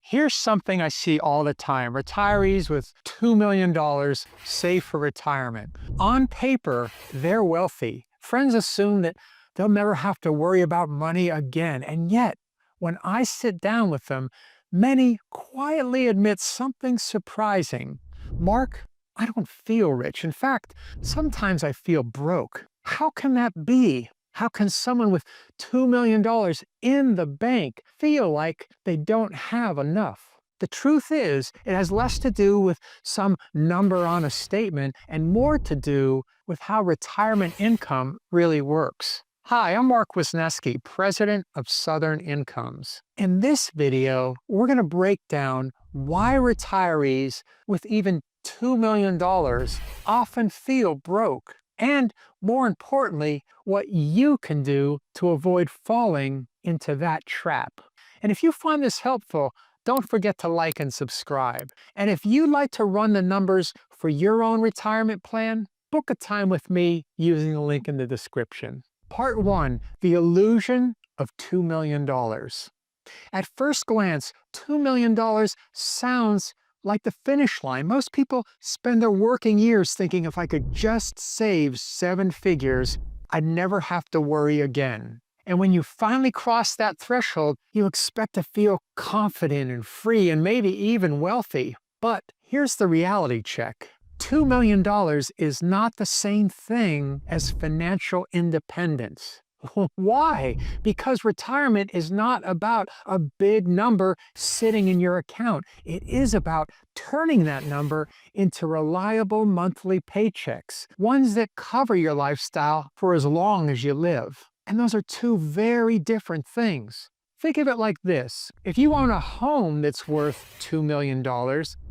Here's something I see all the time. Retirees with $2 million saved for retirement. On paper, they're wealthy. Friends assume that they'll never have to worry about money again. And yet, when I sit down with them, many quietly admit something surprising. Mark, I don't feel rich. In fact, sometimes I feel broke. How can that be? How can someone with $2 million in the bank feel like they don't have enough? The truth is, it has less to do with some number on a statement and more to do with how retirement income really works. Hi, I'm Mark Wisniewski, president of Southern Incomes. In this video, we're going to break down why retirees with even $2 million often feel broke, and more importantly, what you can do to avoid falling into that trap. And if you find this helpful, don't forget to like and subscribe. And if you'd like to run the numbers for your own retirement plan, book a time with me using the link in the description. Part 1, the illusion of $2 million. At first glance, $2 million sounds like the finish line. Most people spend their working years thinking if I could just save 7 figures, I'd never have to worry again. And when you finally cross that threshold, you expect to feel confident and free and maybe even wealthy. But here's the reality check. $2 million is not the same thing as financial independence. Why? Because retirement is not about a big number sitting in your account. It is about turning that number into reliable monthly paychecks, ones that cover your lifestyle for as long as you live. And those are two very different things. Think of it like this. If you own a home that's worth $2 million,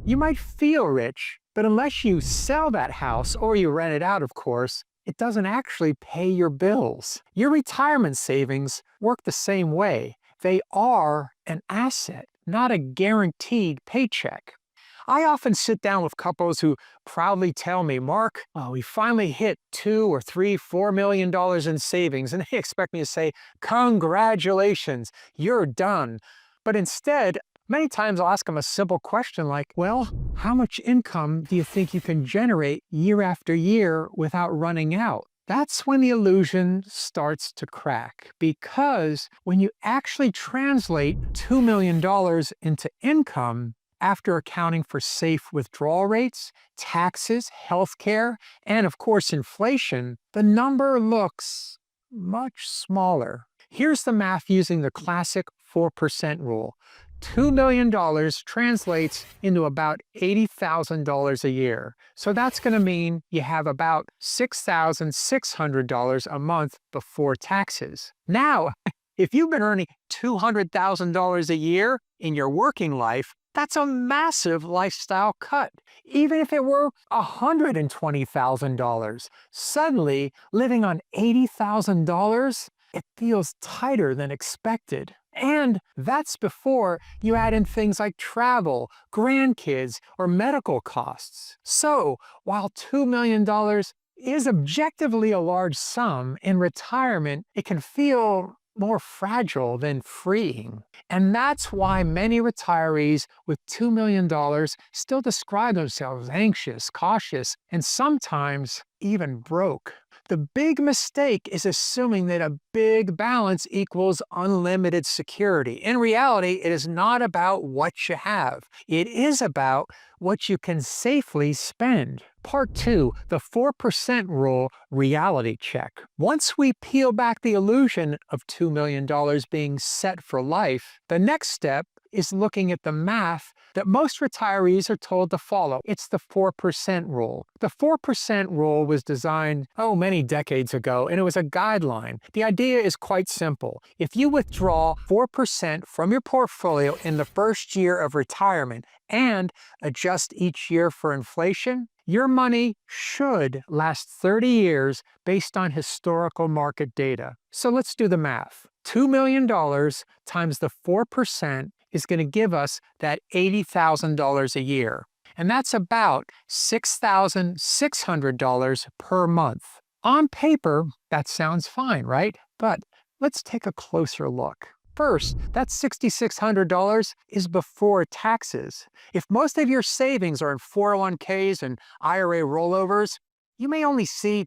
you might feel rich, but unless you sell that house, or you rent it out, of course, it doesn't actually pay your bills. Your retirement savings work the same way. They are an asset, not a guaranteed paycheck. I often sit down with couples who proudly tell me, Mark, we finally hit $2 or $3, $4 million in savings, and they expect me to say, congratulations, you're done. But instead, many times I'll ask them a simple question like, well, how much income do you think you can generate year after year without running out? That's when the illusion starts to crack, because when you actually translate $2 million into income, after accounting for safe withdrawal rates, taxes, healthcare, and of course inflation, the number looks much smaller. Here's the math using the classic 4% rule. $2 million translates into about $80,000 a year. So that's going to mean you have about $6,600 a month before taxes. Now, if you've been earning $200,000 a year in your working life, that's a massive lifestyle cut. Even if it were $120,000, suddenly living on $80,000, it feels tighter than expected. And that's before you add in things like travel, grandkids, or medical costs. So while $2 million is objectively a large sum, in retirement, it can feel more fragile than freeing. And that's why many retirees with $2 million still describe themselves anxious, cautious, and sometimes even broke. The big mistake is assuming that a big balance equals unlimited security. In reality, it is not about what you have. It is about what you can safely spend. Part 2, the 4% rule reality check. Once we peel back the illusion of $2 million being set for life, the next step is looking at the math that most retirees are told to follow. It's the 4% rule. The 4% rule was designed, many decades ago, and it was a guideline. The idea is quite simple. If you withdraw 4% from your portfolio in the first year of retirement and adjust each year for inflation, your money should last 30 years based on historical market data. So let's do the math. $2 million times the 4% is going to give us that $80,000 a year. And that's about $6,600 per month. On paper, that sounds fine, right? But let's take a closer look. First, that $6,600 is before taxes. If most of your savings are in 401ks and IRA rollovers, you may only see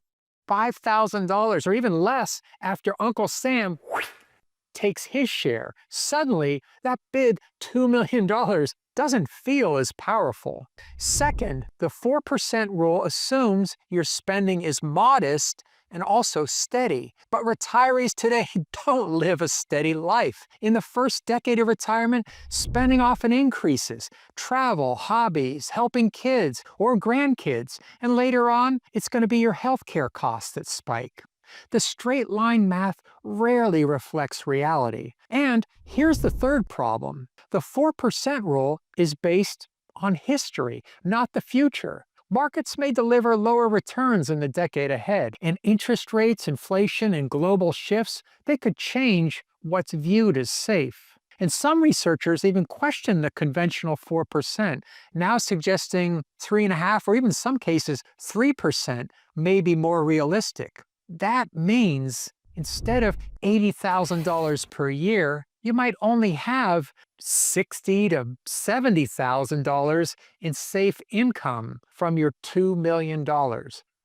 $5,000 or even less after Uncle Sam takes his share. Suddenly, that big $2 million doesn't feel as powerful. Second, the 4% rule assumes your spending is modest and also steady. But retirees today don't live a steady life. In the first decade of retirement, spending often increases. Travel, hobbies, helping kids or grandkids. And later on, it's going to be your healthcare costs that spike. The straight line math rarely reflects reality. And here's the third problem. The 4% rule is based on history, not the future. Markets may deliver lower returns in the decade ahead, and interest rates, inflation, and global shifts, they could change what's viewed as safe. And some researchers even question the conventional 4%, now suggesting 3.5% or even some cases 3% may be more realistic. That means instead of $80,000 per year, you might only have $60,000 to $70,000 in safe income from your $2 million.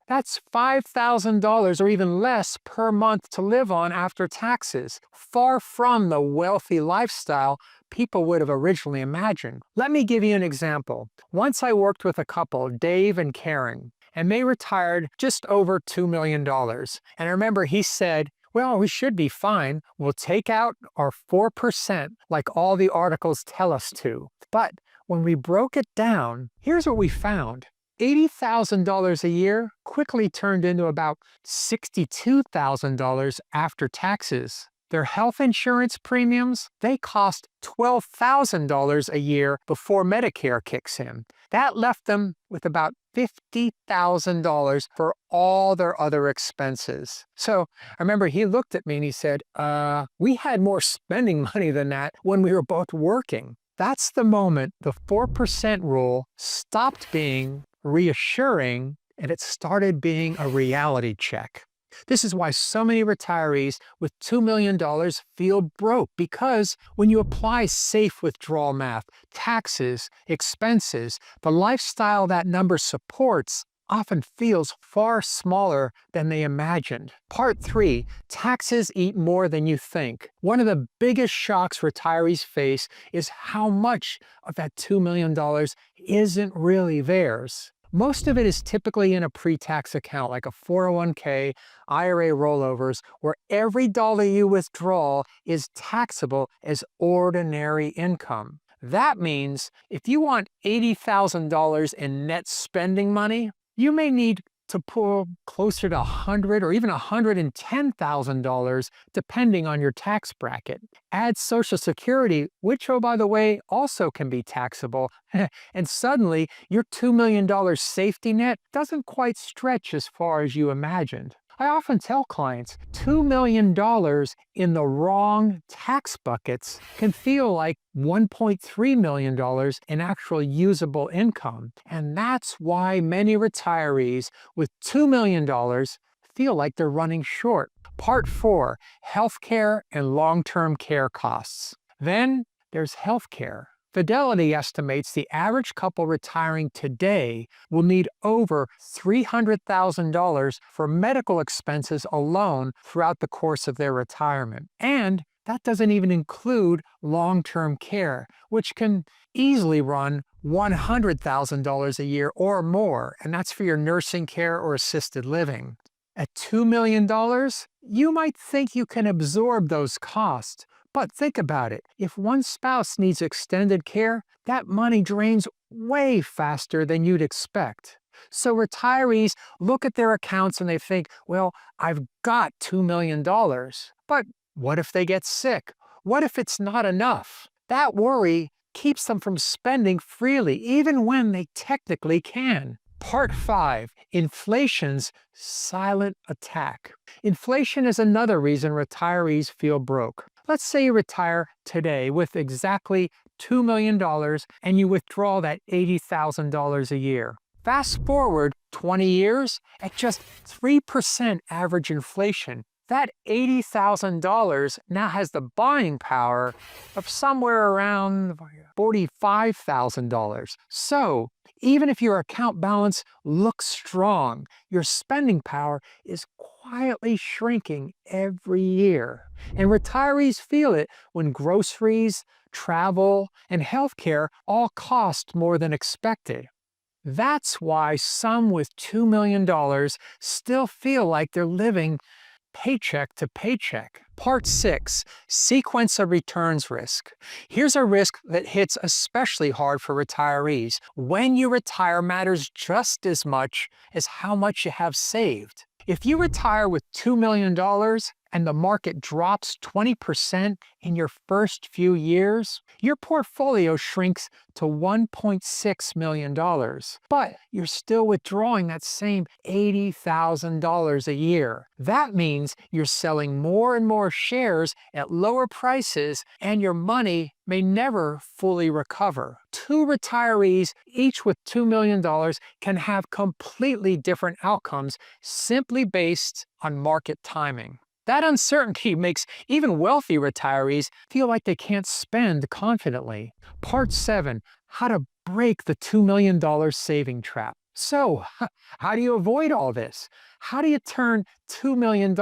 That's $5,000 or even less per month to live on after taxes, far from the wealthy lifestyle people would have originally imagined. Let me give you an example. Once I worked with a couple, Dave and Karen, and they retired just over $2 million. And I remember he said, well, we should be fine. We'll take out our 4% like all the articles tell us to. But when we broke it down, here's what we found. $80,000 a year quickly turned into about $62,000 after taxes. Their health insurance premiums, they cost $12,000 a year before Medicare kicks in. That left them with about $50,000 for all their other expenses. So I remember he looked at me and he said, we had more spending money than that when we were both working. That's the moment the 4% rule stopped being reassuring and it started being a reality check. This is why so many retirees with $2 million feel broke, because when you apply safe withdrawal math, taxes, expenses, the lifestyle that number supports often feels far smaller than they imagined. Part 3, taxes eat more than you think. One of the biggest shocks retirees face is how much of that $2 million isn't really theirs. Most of it is typically in a pre-tax account like a 401k, IRA rollovers, where every dollar you withdraw is taxable as ordinary income. That means if you want $80,000 in net spending money, you may need to pull closer to $100,000 or even $110,000 depending on your tax bracket. Add Social Security, which, oh, by the way, also can be taxable, and suddenly your $2 million safety net doesn't quite stretch as far as you imagined. I often tell clients, $2 million in the wrong tax buckets can feel like $1.3 million in actual usable income. And that's why many retirees with $2 million feel like they're running short. Part 4, healthcare and long-term care costs. Then there's healthcare. Fidelity estimates the average couple retiring today will need over $300,000 for medical expenses alone throughout the course of their retirement. And that doesn't even include long-term care, which can easily run $100,000 a year or more, and that's for your nursing care or assisted living. At $2 million, you might think you can absorb those costs. But think about it. If one spouse needs extended care, that money drains way faster than you'd expect. So retirees look at their accounts and they think, well, I've got $2 million. But what if they get sick? What if it's not enough? That worry keeps them from spending freely, even when they technically can. Part 5, inflation's silent attack. Inflation is another reason retirees feel broke. Let's say you retire today with exactly $2 million and you withdraw that $80,000 a year. Fast forward 20 years, at just 3% average inflation, that $80,000 now has the buying power of somewhere around $45,000. So, even if your account balance looks strong, your spending power is quietly shrinking every year. And retirees feel it when groceries, travel, and healthcare all cost more than expected. That's why some with $2 million still feel like they're living paycheck to paycheck. Part 6, Sequence of Returns Risk. Here's a risk that hits especially hard for retirees. When you retire matters just as much as how much you have saved. If you retire with $2 million and the market drops 20% in your first few years, your portfolio shrinks to $1.6 million. But you're still withdrawing that same $80,000 a year. That means you're selling more and more shares at lower prices, and your money may never fully recover. Two retirees, each with $2 million, can have completely different outcomes simply based on market timing. That uncertainty makes even wealthy retirees feel like they can't spend confidently. Part 7, How to Break the $2 million Saving Trap. So, how do you avoid all this? How do you turn $2 million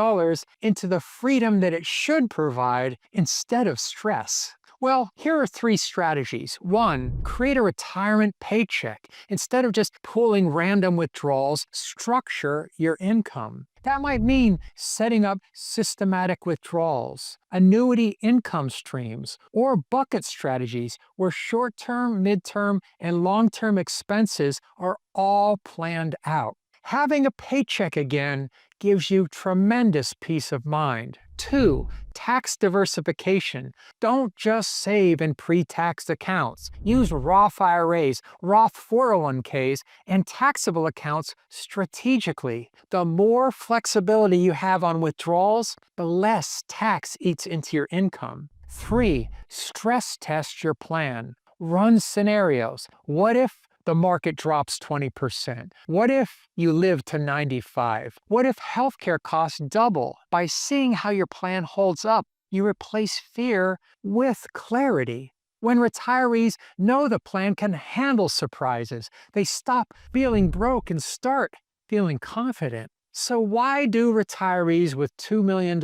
into the freedom that it should provide instead of stress? Well, here are 3 strategies. 1, create a retirement paycheck. Instead of just pulling random withdrawals, structure your income. That might mean setting up systematic withdrawals, annuity income streams, or bucket strategies where short-term, mid-term, and long-term expenses are all planned out. Having a paycheck again gives you tremendous peace of mind. 2, tax diversification. Don't just save in pre-taxed accounts. Use Roth IRAs, Roth 401ks, and taxable accounts strategically. The more flexibility you have on withdrawals, the less tax eats into your income. 3, stress test your plan. Run scenarios. What if the market drops 20%? What if you live to 95? What if healthcare costs double? By seeing how your plan holds up, you replace fear with clarity. When retirees know the plan can handle surprises, they stop feeling broke and start feeling confident. So why do retirees with $2 million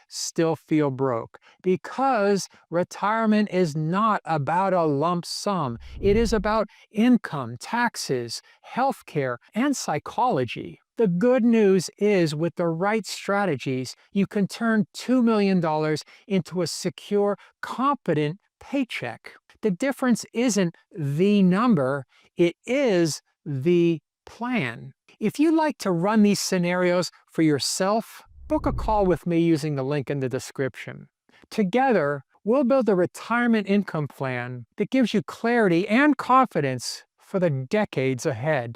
still feel broke? Because retirement is not about a lump sum. It is about income, taxes, healthcare, and psychology. The good news is, with the right strategies, you can turn $2 million into a secure, competent paycheck. The difference isn't the number, it is the plan. If you'd like to run these scenarios for yourself, book a call with me using the link in the description. Together, we'll build a retirement income plan that gives you clarity and confidence for the decades ahead.